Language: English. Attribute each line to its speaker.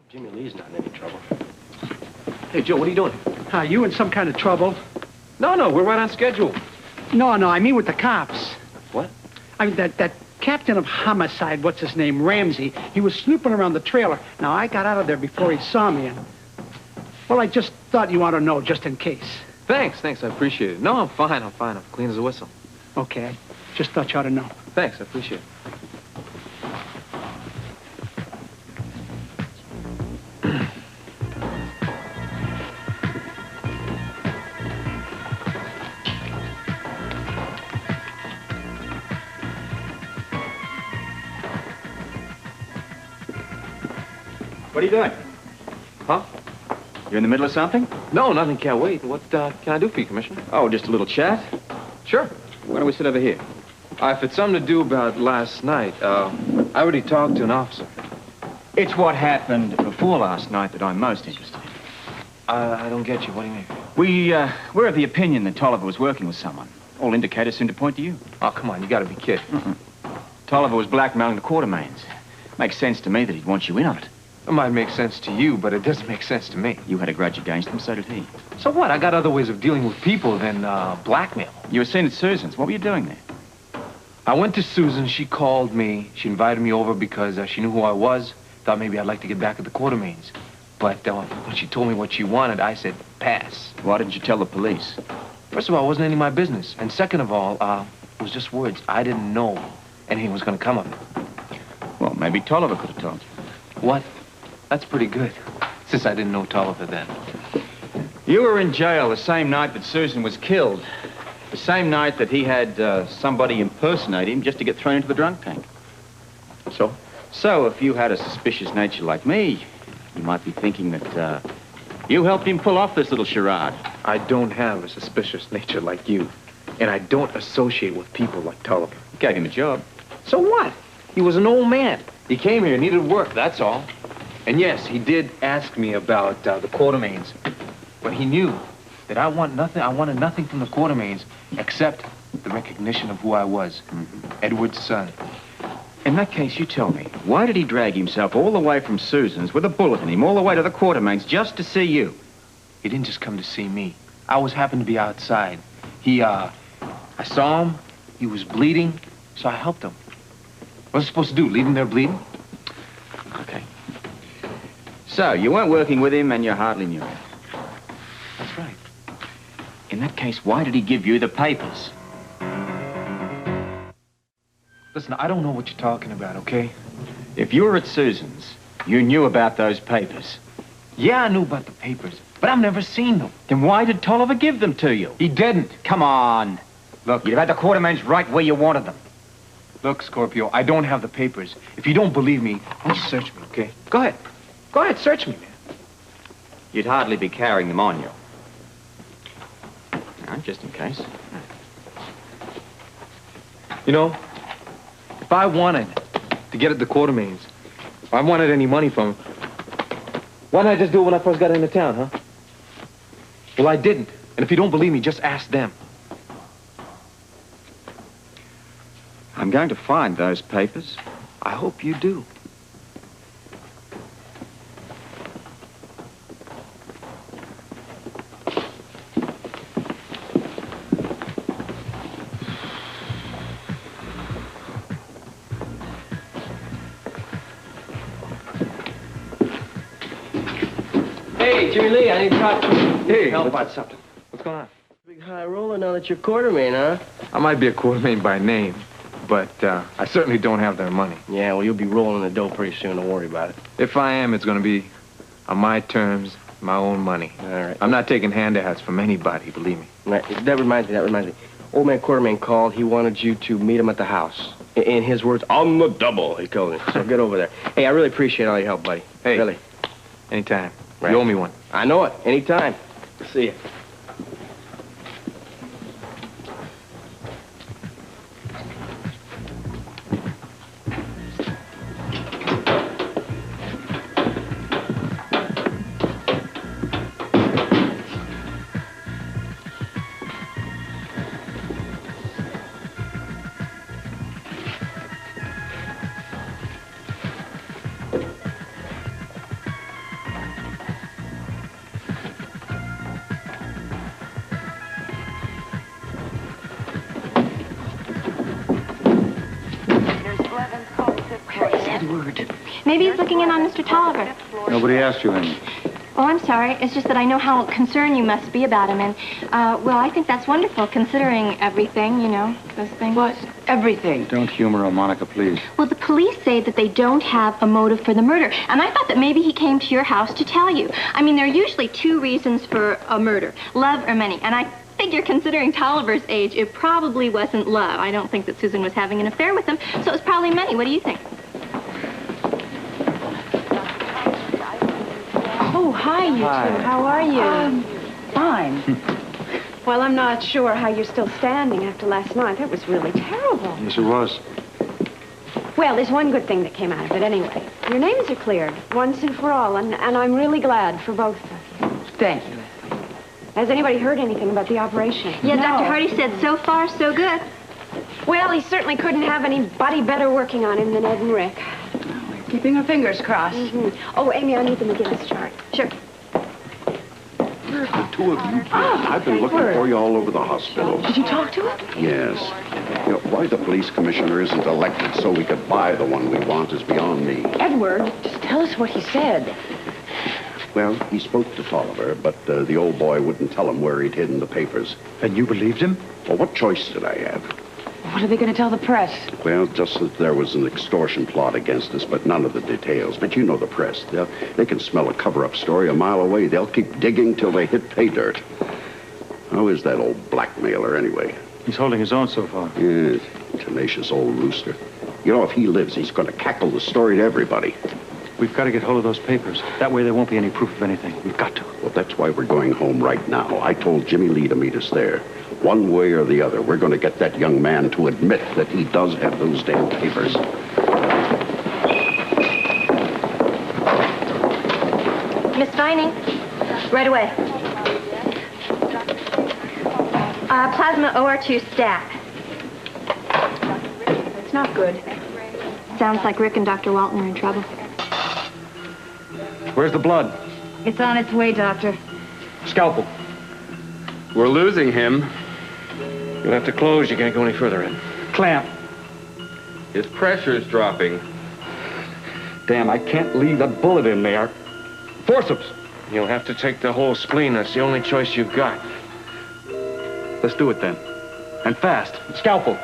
Speaker 1: Jimmy Lee's not in any trouble.
Speaker 2: Hey, Joe, what are you doing?
Speaker 3: You in some kind of trouble?
Speaker 2: No, we're right on schedule.
Speaker 3: No, I mean with the cops.
Speaker 2: What?
Speaker 3: I mean, that captain of homicide, what's his name, Ramsey, he was snooping around the trailer. Now, I got out of there before he saw me, and... Well, I just thought you ought to know, just in case.
Speaker 2: Thanks, I appreciate it. No, I'm fine. I'm clean as a whistle.
Speaker 3: Okay, I just thought you ought to know.
Speaker 2: Thanks, I appreciate it.
Speaker 4: What are you doing?
Speaker 2: Huh?
Speaker 4: You're in the middle of something?
Speaker 2: No, nothing. Can't wait. What can I do for you, Commissioner?
Speaker 4: Oh, just a little chat?
Speaker 2: Sure.
Speaker 4: Why don't we sit over here?
Speaker 2: If it's something to do about last night, I already talked to an officer.
Speaker 4: It's what happened before last night that I'm most interested in.
Speaker 2: I don't get you. What do you mean?
Speaker 4: We're of the opinion that Tolliver was working with someone. All indicators seem to point to you.
Speaker 2: Oh, come on. You gotta be kidding.
Speaker 4: Tolliver was blackmailing the Quartermains. Makes sense to me that he'd want you in on it.
Speaker 2: It might make sense to you, but it doesn't make sense to me.
Speaker 4: You had a grudge against him, so did he.
Speaker 2: So what? I got other ways of dealing with people than blackmail.
Speaker 4: You were seen at Susan's. What were you doing there?
Speaker 2: I went to Susan. She called me. She invited me over because she knew who I was. Thought maybe I'd like to get back at the Quartermains. But when she told me what she wanted, I said, pass.
Speaker 4: Why didn't you tell the police?
Speaker 2: First of all, it wasn't any of my business. And second of all, it was just words. I didn't know anything was going to come of it.
Speaker 4: Well, maybe Tolliver could have told you.
Speaker 2: What? That's pretty good, since I didn't know Tolliver then.
Speaker 4: You were in jail the same night that Susan was killed. The same night that he had somebody impersonate him just to get thrown into the drunk tank.
Speaker 2: So?
Speaker 4: So, if you had a suspicious nature like me, you might be thinking that you helped him pull off this little charade.
Speaker 2: I don't have a suspicious nature like you, and I don't associate with people like Tolliver.
Speaker 4: You gave him a job.
Speaker 2: So what? He was an old man. He came here, needed work, that's all. And yes, he did ask me about the Quartermains, but he knew that I wanted nothing from the Quartermains except the recognition of who I was, Edward's son.
Speaker 4: In that case, you tell me, why did he drag himself all the way from Susan's with a bullet in him, all the way to the Quartermains, just to see you?
Speaker 2: He didn't just come to see me. I happened to be outside. I saw him, he was bleeding, so I helped him. What was I supposed to do, leave him there bleeding?
Speaker 4: Okay. So, you weren't working with him and you hardly knew him.
Speaker 2: That's right.
Speaker 4: In that case, why did he give you the papers?
Speaker 2: Listen, I don't know what you're talking about, okay?
Speaker 4: If you were at Susan's, you knew about those papers.
Speaker 2: Yeah, I knew about the papers, but I've never seen them.
Speaker 4: Then why did Tolliver give them to you?
Speaker 2: He didn't.
Speaker 4: Come on.
Speaker 2: Look.
Speaker 4: You'd have had the Quartermains right where you wanted them.
Speaker 2: Look, Scorpio, I don't have the papers. If you don't believe me, why don't you search me, okay? Go ahead. Go ahead, search me, man.
Speaker 4: You'd hardly be carrying them on you. No, just in case.
Speaker 2: You know, if I wanted to get at the Quartermains, if I wanted any money from them, why didn't I just do it when I first got into town, huh? Well, I didn't. And if you don't believe me, just ask them.
Speaker 4: I'm going to find those papers.
Speaker 2: I hope you do.
Speaker 1: Hey, Jimmy Lee, I need to talk to you.
Speaker 2: Hey,
Speaker 1: Help
Speaker 2: about something. What's going on?
Speaker 1: Big high roller now that you're Quartermain, huh?
Speaker 2: I might be a Quartermain by name, but I certainly don't have their money.
Speaker 1: Yeah, well, you'll be rolling the dough pretty soon. Don't worry about it.
Speaker 2: If I am, it's going to be on my terms, my own money.
Speaker 1: All right.
Speaker 2: I'm not taking handouts from anybody, believe me.
Speaker 1: Right. That reminds me. Old man Quartermain called. He wanted you to meet him at the house. In his words, on the double, he told me. So get over there. Hey, I really appreciate all your help, buddy.
Speaker 2: Hey.
Speaker 1: Really.
Speaker 2: Anytime.
Speaker 1: Right.
Speaker 2: You owe me one.
Speaker 1: I know it. Anytime. See you.
Speaker 5: Edward.
Speaker 6: Maybe he's looking in on Mr. Tolliver.
Speaker 4: Nobody asked you any.
Speaker 6: Oh, I'm sorry. It's just that I know how concerned you must be about him. And, well, I think that's wonderful, considering everything, you know, those things.
Speaker 5: What? Everything.
Speaker 4: Don't humor him, Monica, please.
Speaker 6: Well, the police say that they don't have a motive for the murder. And I thought that maybe he came to your house to tell you. I mean, there are usually two reasons for a murder, love or money. And I figure, considering Tolliver's age, it probably wasn't love. I don't think that Susan was having an affair with him, so it was probably money. What do you think?
Speaker 7: Oh, hi, you two. How are you?
Speaker 5: Fine.
Speaker 7: Well, I'm not sure how you're still standing after last night. That was really terrible.
Speaker 4: Yes, it was.
Speaker 7: Well, there's one good thing that came out of it anyway. Your names are cleared, once and for all, and I'm really glad for both of you.
Speaker 5: Thank you.
Speaker 7: Has anybody heard anything about the operation?
Speaker 6: Yeah,
Speaker 5: No.
Speaker 6: Dr. Hardy said so far, so good.
Speaker 7: Well, he certainly couldn't have anybody better working on him than Ed and Rick.
Speaker 5: Keeping our fingers crossed.
Speaker 7: Oh, Amy, I need the McGinnis chart.
Speaker 6: Sure.
Speaker 8: Where's the two of you? I've been looking for you all over the hospital.
Speaker 5: Did you talk to him?
Speaker 8: Yes. You know, why the police commissioner isn't elected so we could buy the one we want is beyond me.
Speaker 5: Edward, just tell us what he said.
Speaker 8: Well, he spoke to Tolliver, but the old boy wouldn't tell him where he'd hidden the papers.
Speaker 4: And you believed him?
Speaker 8: Well, what choice did I have?
Speaker 5: What are they going to tell the press?
Speaker 8: Well, just that there was an extortion plot against us, but none of the details. But you know the press. They can smell a cover-up story a mile away. They'll keep digging till they hit pay dirt. How is that old blackmailer, anyway?
Speaker 4: He's holding his own so far.
Speaker 8: Yes, tenacious old rooster. You know, if he lives, he's going to cackle the story to everybody.
Speaker 4: We've got to get hold of those papers. That way there won't be any proof of anything. We've got to.
Speaker 8: Well, that's why we're going home right now. I told Jimmy Lee to meet us there. One way or the other, we're going to get that young man to admit that he does have those damn papers.
Speaker 6: Miss Vining, right away. Plasma OR2 stat.
Speaker 7: It's not good.
Speaker 6: Sounds like Rick and Dr. Walton are in trouble.
Speaker 4: Where's the blood?
Speaker 6: It's on its way, Doctor.
Speaker 4: Scalpel.
Speaker 1: We're losing him. You'll have to close. You can't go any further in.
Speaker 4: Clamp.
Speaker 1: His pressure's dropping.
Speaker 4: Damn, I can't leave that bullet in there. Forceps.
Speaker 1: You'll have to take the whole spleen. That's the only choice you've got.
Speaker 4: Let's do it then. And fast. Scalpel.